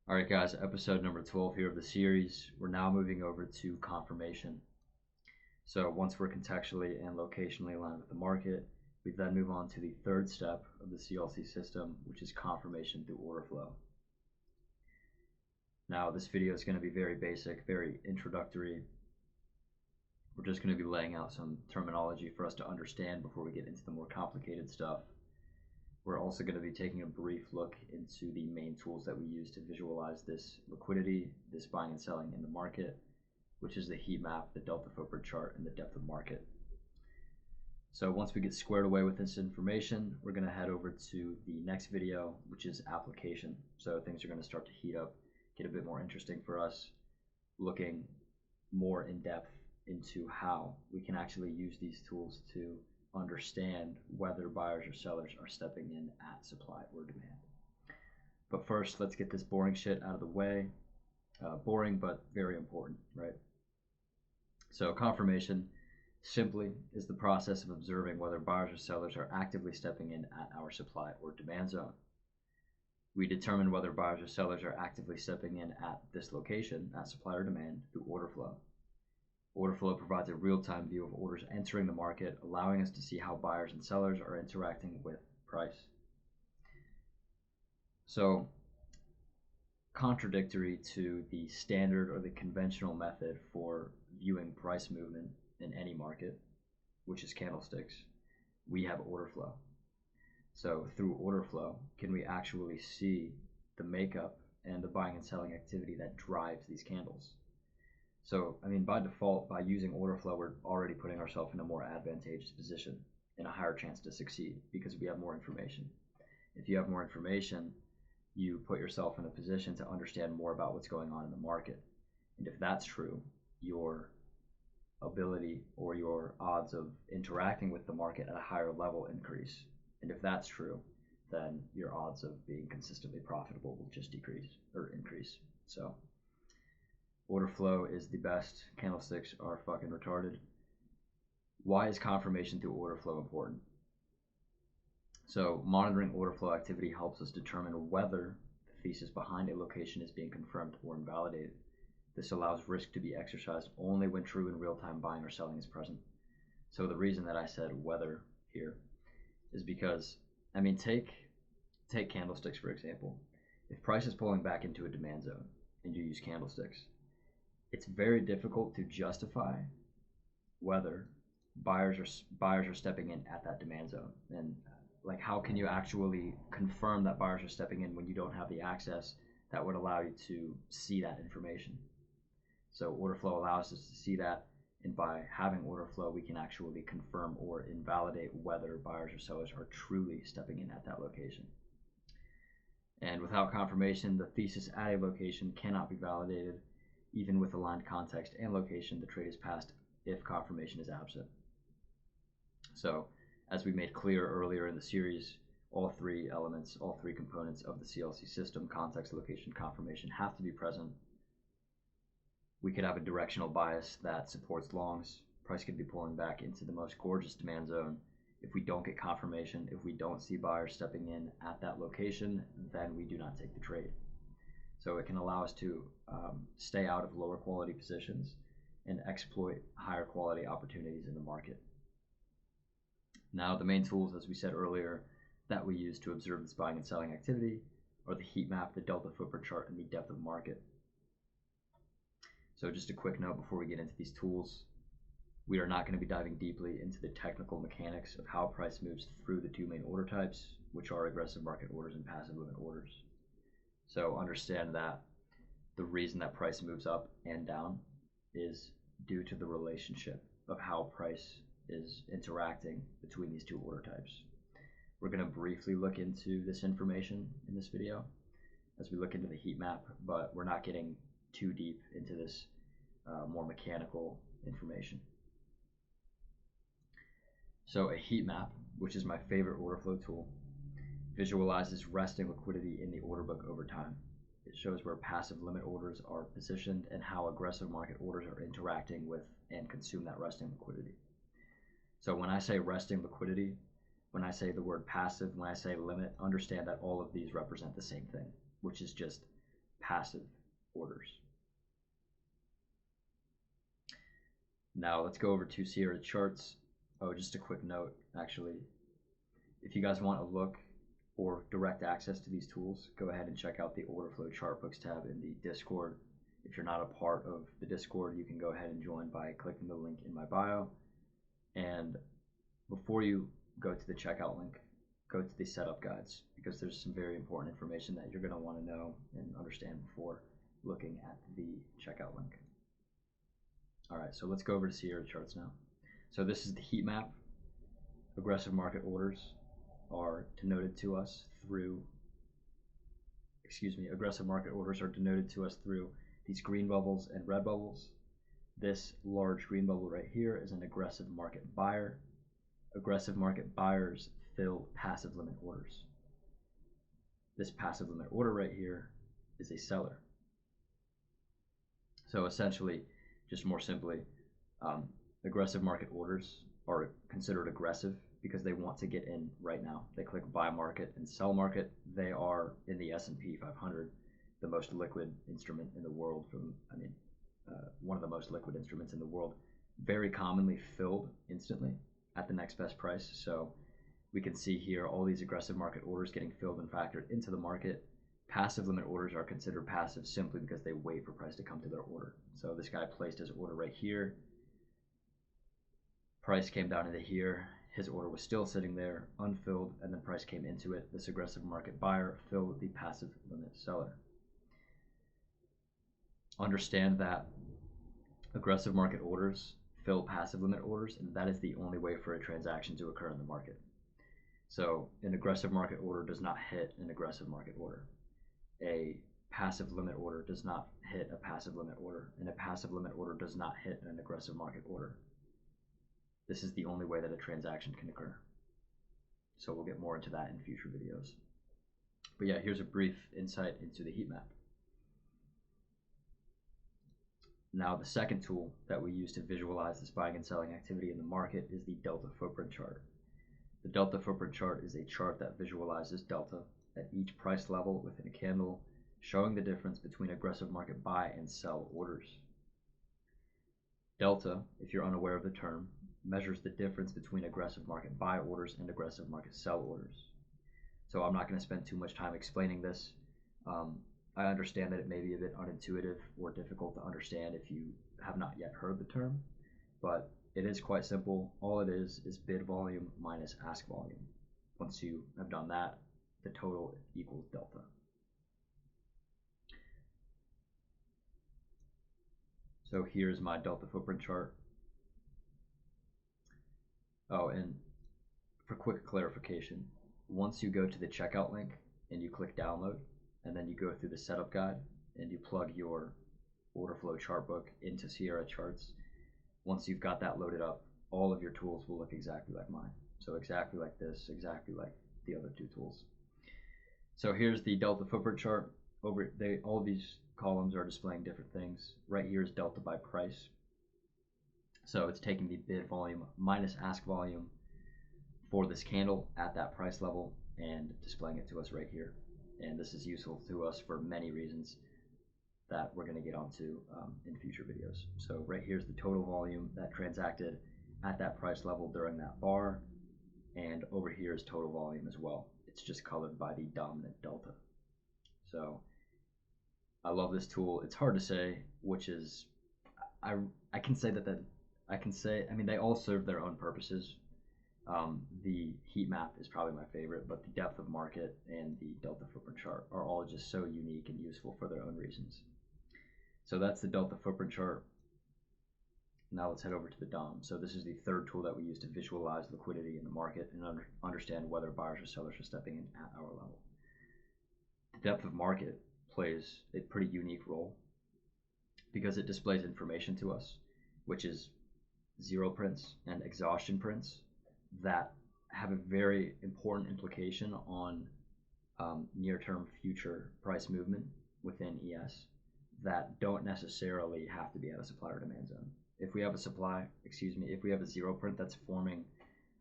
All right, guys, episode number 12 here of the series. We're now moving over to confirmation. So once we're contextually and locationally aligned with the market, we then move on to the third step of the CLC system, which is confirmation through order flow. Now, this video is going to be very basic, very introductory. We're just going to be laying out some terminology for us to understand before we get into the more complicated stuff. We're also going to be taking a brief look into the main tools that we use to visualize this liquidity, this buying and selling in the market, which is the heat map, the delta footprint chart, and the depth of market. So once we get squared away with this information, we're going to head over to the next video, which is application. So things are going to start to heat up, get a bit more interesting for us, looking more in depth into how we can actually use these tools to understand whether buyers or sellers are stepping in at supply or demand. But first, let's get this boring shit out of the way. Boring, but very important, right? So confirmation simply is the process of observing whether buyers or sellers are actively stepping in at our supply or demand zone. We determine whether buyers or sellers are actively stepping in at this location, at supply or demand, through order flow. Order flow provides a real-time view of orders entering the market, allowing us to see how buyers and sellers are interacting with price. So, contradictory to the standard or the conventional method for viewing price movement in any market, which is candlesticks, we have order flow. So through order flow, can we actually see the makeup and the buying and selling activity that drives these candles? So, by default, by using order flow, we're already putting ourselves in a more advantageous position and a higher chance to succeed because we have more information. If you have more information, you put yourself in a position to understand more about what's going on in the market. And if that's true, your ability or your odds of interacting with the market at a higher level increase. And if that's true, then your odds of being consistently profitable will just decrease or increase. So order flow is the best. Candlesticks are fucking retarded. Why is confirmation through order flow important? So monitoring order flow activity helps us determine whether the thesis behind a location is being confirmed or invalidated. This allows risk to be exercised only when true and real-time buying or selling is present. So the reason that I said whether here is because, take candlesticks for example. If price is pulling back into a demand zone and you use candlesticks, it's very difficult to justify whether buyers are stepping in at that demand zone. And how can you actually confirm that buyers are stepping in when you don't have the access that would allow you to see that information? So order flow allows us to see that, and by having order flow, we can actually confirm or invalidate whether buyers or sellers are truly stepping in at that location. And without confirmation, the thesis at a location cannot be validated. Even with aligned context and location, the trade is passed if confirmation is absent. So, as we made clear earlier in the series, all three elements, all three components of the CLC system, context, location, confirmation, have to be present. We could have a directional bias that supports longs. Price could be pulling back into the most gorgeous demand zone. If we don't get confirmation, if we don't see buyers stepping in at that location, then we do not take the trade. So it can allow us to stay out of lower quality positions and exploit higher quality opportunities in the market. Now, the main tools, as we said earlier, that we use to observe this buying and selling activity are the heat map, the delta footprint chart, and the depth of market. So just a quick note before we get into these tools, we are not going to be diving deeply into the technical mechanics of how price moves through the two main order types, which are aggressive market orders and passive limit orders. So understand that the reason that price moves up and down is due to the relationship of how price is interacting between these two order types. We're going to briefly look into this information in this video as we look into the heat map, but we're not getting too deep into this more mechanical information. So a heat map, which is my favorite order flow tool, visualizes resting liquidity in the order book over time. It shows where passive limit orders are positioned and how aggressive market orders are interacting with and consume that resting liquidity. So when I say resting liquidity, when I say the word passive, when I say limit, understand that all of these represent the same thing, which is just passive orders. Now let's go over to Sierra charts. Oh, just a quick note, actually. If you guys want a look or direct access to these tools, go ahead and check out the Orderflow chart books tab in the Discord. If you're not a part of the Discord, you can go ahead and join by clicking the link in my bio. And before you go to the checkout link, go to the setup guides, because there's some very important information that you're going to want to know and understand before looking at the checkout link. All right, so let's go over to Sierra charts now. So this is the heat map. Aggressive market orders are denoted to us through, aggressive market orders are denoted to us through these green bubbles and red bubbles. This large green bubble right here is an aggressive market buyer. Aggressive market buyers fill passive limit orders. This passive limit order right here is a seller. So essentially, just more simply, aggressive market orders are considered aggressive because they want to get in right now. They click buy market and sell market. They are in the S&P 500, the most liquid instrument in the world. One of the most liquid instruments in the world, very commonly filled instantly at the next best price. So we can see here all these aggressive market orders getting filled and factored into the market. Passive limit orders are considered passive simply because they wait for price to come to their order. So this guy placed his order right here. Price came down into here. His order was still sitting there, unfilled, and then price came into it. This aggressive market buyer filled the passive limit seller. Understand that aggressive market orders fill passive limit orders, and that is the only way for a transaction to occur in the market. So an aggressive market order does not hit an aggressive market order. A passive limit order does not hit a passive limit order, and a passive limit order does not hit an aggressive market order. This is the only way that a transaction can occur. So we'll get more into that in future videos. But yeah, here's a brief insight into the heat map. Now, the second tool that we use to visualize this buying and selling activity in the market is the delta footprint chart. The delta footprint chart is a chart that visualizes delta at each price level within a candle, showing the difference between aggressive market buy and sell orders. Delta, if you're unaware of the term, measures the difference between aggressive market buy orders and aggressive market sell orders. So I'm not going to spend too much time explaining this. I understand that it may be a bit unintuitive or difficult to understand if you have not yet heard the term, but it is quite simple. All it is bid volume minus ask volume. Once you have done that, the total equals delta. So here's my delta footprint chart. Oh, and for quick clarification, once you go to the checkout link and you click download, and then you go through the setup guide and you plug your Orderflow chart book into Sierra charts, once you've got that loaded up, all of your tools will look exactly like mine. So exactly like this, exactly like the other two tools. So here's the delta footprint chart. All of these columns are displaying different things. Right here is delta by price. So it's taking the bid volume minus ask volume for this candle at that price level and displaying it to us right here. And this is useful to us for many reasons that we're going to get onto in future videos. So right here's the total volume that transacted at that price level during that bar, and over here is total volume as well. It's just colored by the dominant delta. So I love this tool. It's hard to say which is, I can say they all serve their own purposes. The heat map is probably my favorite, but the depth of market and the delta footprint chart are all just so unique and useful for their own reasons. So that's the delta footprint chart. Now let's head over to the DOM. So this is the third tool that we use to visualize liquidity in the market and understand whether buyers or sellers are stepping in at our level. The depth of market plays a pretty unique role because it displays information to us, which is zero prints and exhaustion prints that have a very important implication on near-term future price movement within ES that don't necessarily have to be at a supply or demand zone. If we have a zero print that's forming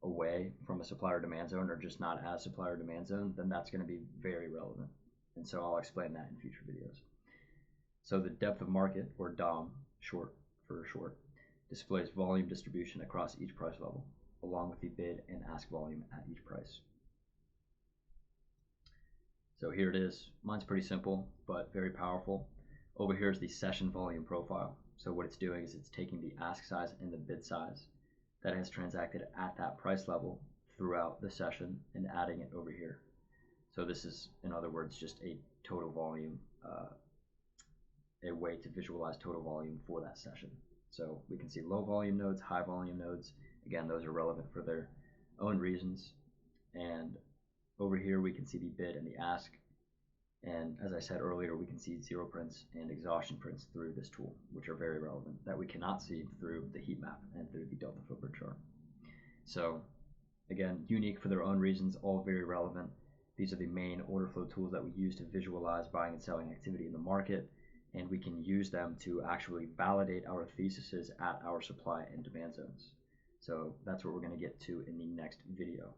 away from a supply or demand zone or just not as supply or demand zone, then that's going to be very relevant. And so I'll explain that in future videos. So the depth of market, or DOM, short, displays volume distribution across each price level, along with the bid and ask volume at each price. So here it is. Mine's pretty simple, but very powerful. Over here is the session volume profile. So what it's doing is it's taking the ask size and the bid size that has transacted at that price level throughout the session and adding it over here. So this is, in other words, just a total volume, a way to visualize total volume for that session. So we can see low volume nodes, high volume nodes. Again, those are relevant for their own reasons. And over here we can see the bid and the ask. And as I said earlier, we can see zero prints and exhaustion prints through this tool, which are very relevant, that we cannot see through the heat map and through the delta footprint chart. So again, unique for their own reasons, all very relevant. These are the main order flow tools that we use to visualize buying and selling activity in the market, and we can use them to actually validate our theses at our supply and demand zones. So that's what we're going to get to in the next video.